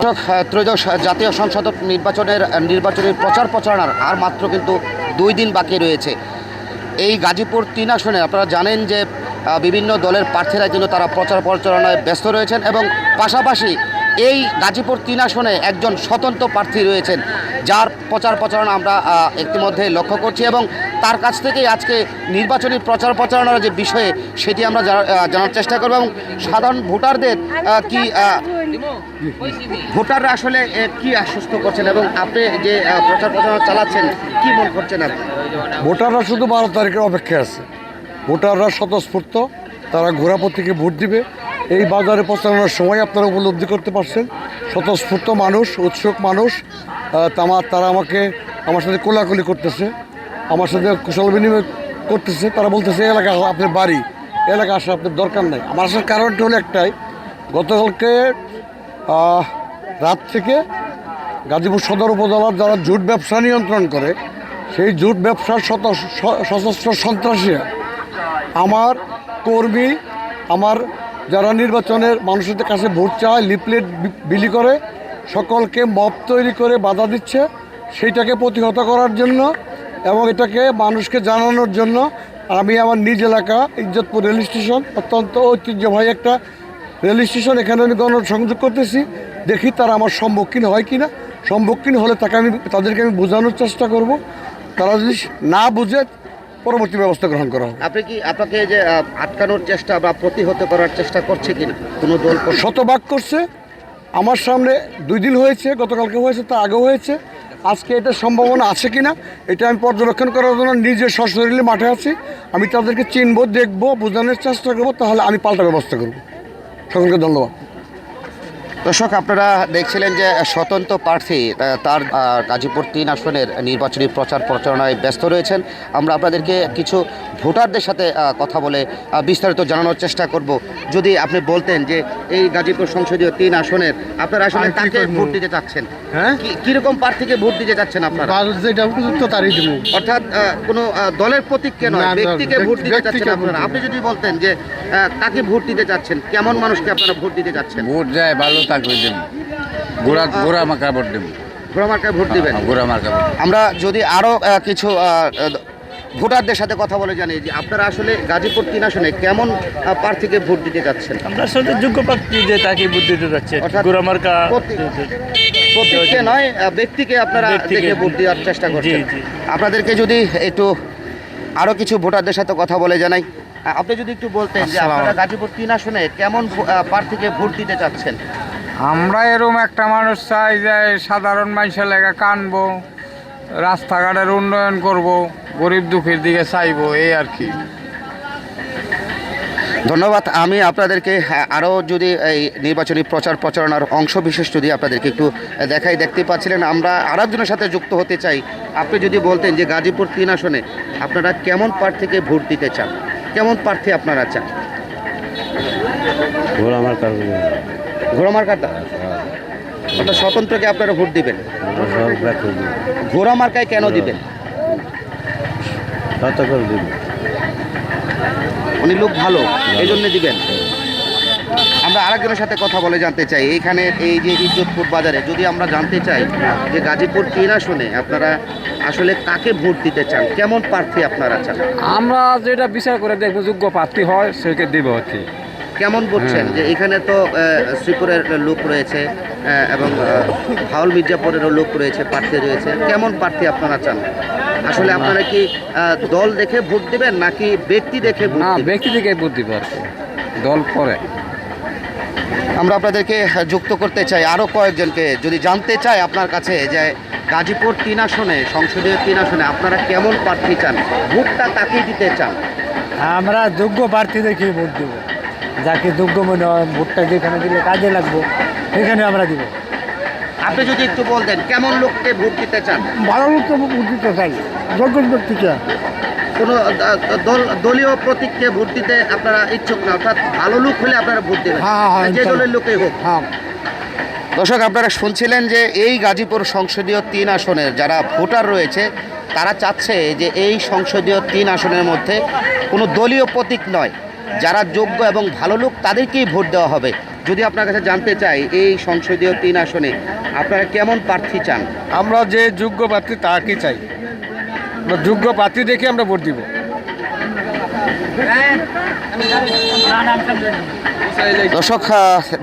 দর্শক, ত্রয়োদশ জাতীয় সংসদ নির্বাচনের প্রচার প্রচারণার আর মাত্র কিন্তু 2 দিন বাকি রয়েছে। এই গাজীপুর 3 আসনে আপনারা জানেন যে বিভিন্ন দলের প্রার্থীরা কিন্তু তারা প্রচার প্রচারণায় ব্যস্ত রয়েছেন এবং পাশাপাশি এই গাজীপুর 3 আসনে একজন স্বতন্ত্র প্রার্থী রয়েছেন, যার প্রচার প্রচারণা আমরা ইতিমধ্যে লক্ষ্য করছি এবং তার কাছ থেকেই আজকে নির্বাচনী প্রচার প্রচারণার যে বিষয়ে সেটি আমরা জানার চেষ্টা করব এবং সাধারণ ভোটারদের ভোটাররা আসলে কি আশ্বস্ত করছেন এবং আপনি যে প্রচার প্রচারণা চালাচ্ছেন কি মনে করছেন আপনি? ভোটাররা শুধু 12 তারিখের অপেক্ষায় আছে। ভোটাররা স্বতঃস্ফূর্ত, তারা ঘোড়া প্রতীকে ভোট দিবে। এই বাজারে প্রচারণার সময় আপনারা উপলব্ধি করতে পারছেন স্বতঃস্ফূর্ত মানুষ, উৎসুক মানুষ। তারা আমার সাথে কোলাকুলি করতেছে, আমার সাথে কুশল বিনিময় করতেছে। তারা বলতেছে এলাকা আপনার বাড়ি, এলাকা আসা আপনার দরকার নাই। আমার আসার কারণটা হলো একটাই, গতকালকে রাত থেকে গাজীপুর সদর উপজেলার যারা জুট ব্যবসা নিয়ন্ত্রণ করে, সেই জুট ব্যবসার সশস্ত্র সন্ত্রাসীরা আমার কর্মী, আমার যারা নির্বাচনের মানুষের কাছে ভোট চায় লিফলেট বিলি করে সকলকে মব তৈরি করে বাধা দিচ্ছে। সেইটাকে প্রতিহত করার জন্য এবং এটাকে মানুষকে জানানোর জন্য আমি আমার নিজ এলাকা ইজ্জতপুর রেল স্টেশন, অত্যন্ত ঐতিহ্যবাহী একটা রেল স্টেশন, এখানে আমি গণসংযোগ করতেছি। দেখি তারা আমার সম্মুখীন হয় কি না। সম্মুখীন হলে তাদেরকে আমি বোঝানোর চেষ্টা করব। তারা যদি না বুঝে পরবর্তী ব্যবস্থা গ্রহণ করা হবে। আপনাকে যে আটকানোর চেষ্টা বা প্রতিহত করার চেষ্টা করছে কিনা কোনো দল? শতভাগ করছে। আমার সামনে 2 দিন হয়েছে, গতকালকে হয়েছে, তা আগেও হয়েছে। আজকে এটার সম্ভাবনা আছে কিনা এটা আমি পর্যবেক্ষণ করার জন্য নিজে সশরীরে মাঠে আছি। আমি তাদেরকে চিনবো, দেখবো, বোঝানোর চেষ্টা করবো, তাহলে আমি পাল্টা ব্যবস্থা করব। সকলকে ধন্যবাদ। দর্শক, আপনারা দেখছিলেন যে স্বতন্ত্র প্রার্থী তার গাজীপুর 3 আসনের নির্বাচনী প্রচার প্রচারণায় ব্যস্ত রয়েছেন। আমরা আপনাদেরকে কিছু ভোটারদের সাথে কথা বলে বিস্তারিত জানানোর চেষ্টা করব। যদি আপনি বলতেন যে এই গাজীপুর সংসদীয় 3 আসনের আপনারা আসলে কাকে ভোট দিতে চাচ্ছেন, হ্যাঁ, কিরকম প্রার্থীকে ভোট দিতে চাচ্ছেন আপনারা? অর্থাৎ কোনো দলের প্রতীককে নয়, ব্যক্তিকে ভোট দিতে চাচ্ছেন আপনারা। আপনি যদি বলতেন যে কাকে ভোট দিতে চাচ্ছেন, কেমন মানুষকে আপনারা ভোট দিতে চাচ্ছেন? ভোট যায় ভালো থাকবে দেব, গোড়া মার্কা ভোট দেব। গোড়া মার্কায় ভোট দিবেন? গোড়া মার্কা ভোট। আমরা যদি আরও কিছু ভোটারদের সাথে কথা বলে জানি যে আপনারা আসলে গাজীপুর 3 আসনে কেমন প্রার্থীকে ভোট দিতে যাচ্ছেন? আমরা আসলে যোগ্য প্রার্থী যে তাকে ভোট দিতে যাচ্ছে। গোড়া মার্কা প্রতীককে নয়, ব্যক্তিকে আপনারা দেখে ভোট দেওয়ার চেষ্টা করছেন। আপনাদেরকে যদি একটু আরও কিছু ভোটারদের সাথে কথা বলে জানাই, আপনি যদি একটু বলতেন যে আপনারা গাজীপুর 3 আসনে কেমন প্রার্থীকে ভোট দিতে চাচ্ছেন? আমরা এরকম একটা মানুষ চাই যে সাধারণ মানুষের লেগে কানবো, রাস্তাঘাটের উন্নয়ন করব, গরিব দুঃখীর দিকে চাইবো, এই আর কি। ধন্যবাদ। আমি আপনাদেরকে আরও যদি এই নির্বাচনী প্রচার প্রচারণার অংশ বিশেষ যদি আপনাদেরকে একটু দেখতে পাচ্ছিলেন, আমরা আরেকজনের সাথে যুক্ত হতে চাই। আপনি যদি বলতেন যে গাজীপুর 3 আসনে আপনারা কেমন প্রার্থীকে ভোট দিতে চান, কেমন প্রার্থী আপনারা চান? গোড়া মার্কা। ঘোড়া মার্কাটা অর্থাৎ স্বতন্ত্রকে আপনারা ভোট দিবেন? ঘোড়া মার্কায় কেন দিবেন? উনি লোক ভালো, এই জন্য দিবেন। আমরা আরেকজনের সাথে কথা বলে জানতে চাই, এইখানে এই যে ইজ্জতপুর বাজারে যদি আমরা জানতে চাই যে গাজীপুর 3 আসনে আপনারা আসলে কাকে ভোট দিতে চান, কেমন প্রার্থী আপনারা চান? আমরা যেটা বিচার করে দেখবো যোগ্য প্রার্থী হয় সেকে দেব আর কি। কেমন বলছেন যে এখানে তো শ্রীপুরের লোক রয়েছে এবং হাওল মির্জাপুরেরও লোক রয়েছে, প্রার্থী রয়েছে, কেমন প্রার্থী আপনারা চান? আসলে আপনারা কি দল দেখে ভোট দিবেন নাকি ব্যক্তি দেখে ভোট দিবেন? ব্যক্তি দেখে ভোট দিব আর কি, দল পরে। আমরা আপনাদেরকে যুক্ত করতে চাই আরও কয়েকজনকে, যদি জানতে চাই আপনার কাছে যে গাজীপুর 3 আসনে সংসদীয় 3 আসনে আপনারা কেমন প্রার্থী চান, ভোটটা তাকেই দিতে চান? আমরা যোগ্য প্রার্থী দেখে ভোট দেবো, যাকে যোগ্য মনে হয় ভোটটা যেখানে দিলে কাজে লাগবো সেখানে আমরা দিব। আপনি যদি একটু বলতেন কেমন লোককে ভোট দিতে চান? ভালো লোককে ভোট দিতে চাই, যোগ্য ব্যক্তিকে। কোনো দলীয় প্রতীককে ভোট দিতে আপনারা ইচ্ছুক না, অর্থাৎ ভালো লোক হলে আপনারা ভোট দেবেন, যে দলের লোকই হোক? দর্শক, আপনারা শুনছিলেন যে এই গাজীপুর সংসদীয় 3 আসনের যারা ভোটার রয়েছে তারা চাচ্ছে যে এই সংসদীয় 3 আসনের মধ্যে কোনো দলীয় প্রতীক নয়, যারা যোগ্য এবং ভালো লোক তাদেরকেই ভোট দেওয়া হবে। যদি আপনার কাছে জানতে চাই এই সংসদীয় 3 আসনে আপনারা কেমন প্রার্থী চান? আমরা যে যোগ্য প্রার্থী তাকে চাই, আমরা যোগ্য প্রার্থী দেখে আমরা ভোট দিব। দর্শক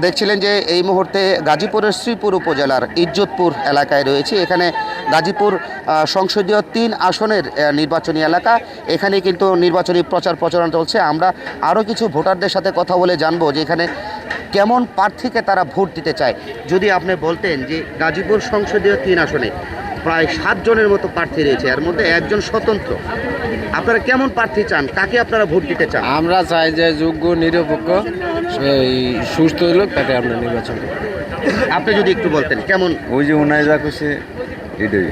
দেখছিলেন যে এই মুহূর্তে গাজীপুরের শ্রীপুর উপজেলার ইজ্জতপুর এলাকায় রয়েছে। এখানে গাজীপুর সংসদীয় 3 আসনের নির্বাচনী এলাকা। এখানে কিন্তু নির্বাচনী প্রচারণা চলছে। আমরা আরও কিছু ভোটারদের সাথে কথা বলে জানবো যে এখানে কেমন প্রার্থীকে তারা ভোট দিতে চায়। যদি আপনি বলতেন যে গাজীপুর সংসদীয় 3 আসনে প্রায় 7 জনের মতো প্রার্থী রয়েছে, এর মধ্যে একজন স্বতন্ত্র, আপনারা কেমন প্রার্থী চান, কাকে আপনারা ভোট দিতে চান? আমরা চাই যে যোগ্য নিরপেক্ষ সুস্থ লোক তাকে আমরা নির্বাচন করি। আপনি যদি একটু বলতেন কেমন। ওই যে ওনায় যা করছে এটাই।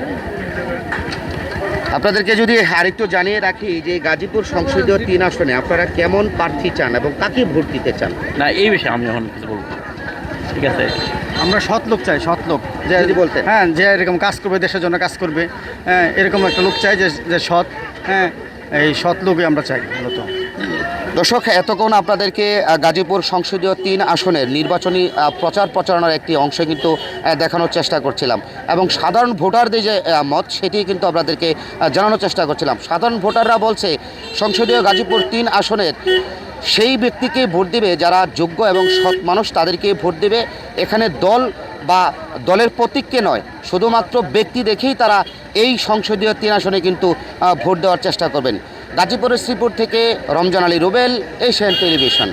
আপনাদেরকে যদি আরেকটু জানিয়ে রাখি যে গাজীপুর সংসদীয় 3 আসনে আপনারা কেমন প্রার্থী চান এবং কাকে ভোট দিতে চান? না এই বিষয়ে আমি এখন কিছু বলবো, ঠিক আছে? আমরা সৎ লোক চাই, সৎ লোক যে যদি বলতেন। হ্যাঁ, যে এরকম কাজ করবে, দেশের জন্য কাজ করবে, হ্যাঁ এরকম একটা লোক চাই যে সৎ, হ্যাঁ এই সৎ লোকই আমরা চাই মূলত। দর্শক, এতক্ষণ আপনাদেরকে গাজীপুর সংসদীয় 3 আসনের নির্বাচনী প্রচারণার একটি অংশ কিন্তু দেখানোর চেষ্টা করছিলাম এবং সাধারণ ভোটারদের যে মত সেটি কিন্তু আপনাদেরকে জানানোর চেষ্টা করছিলাম। সাধারণ ভোটাররা বলছে সংসদীয় গাজীপুর 3 আসনের সেই ব্যক্তিকে ভোট দিবে যারা যোগ্য এবং সৎ মানুষ, তাদেরকে ভোট দেবে। এখানে দল বা দলের প্রতীককে নয়, শুধুমাত্র ব্যক্তি দেখেই তারা এই সংসদীয় 3 আসনে কিন্তু ভোট দেওয়ার চেষ্টা করবেন। গাজীপুরের শ্রীপুর থেকে রমজান আলী রুবেল, এশিয়ান টেলিভিশন।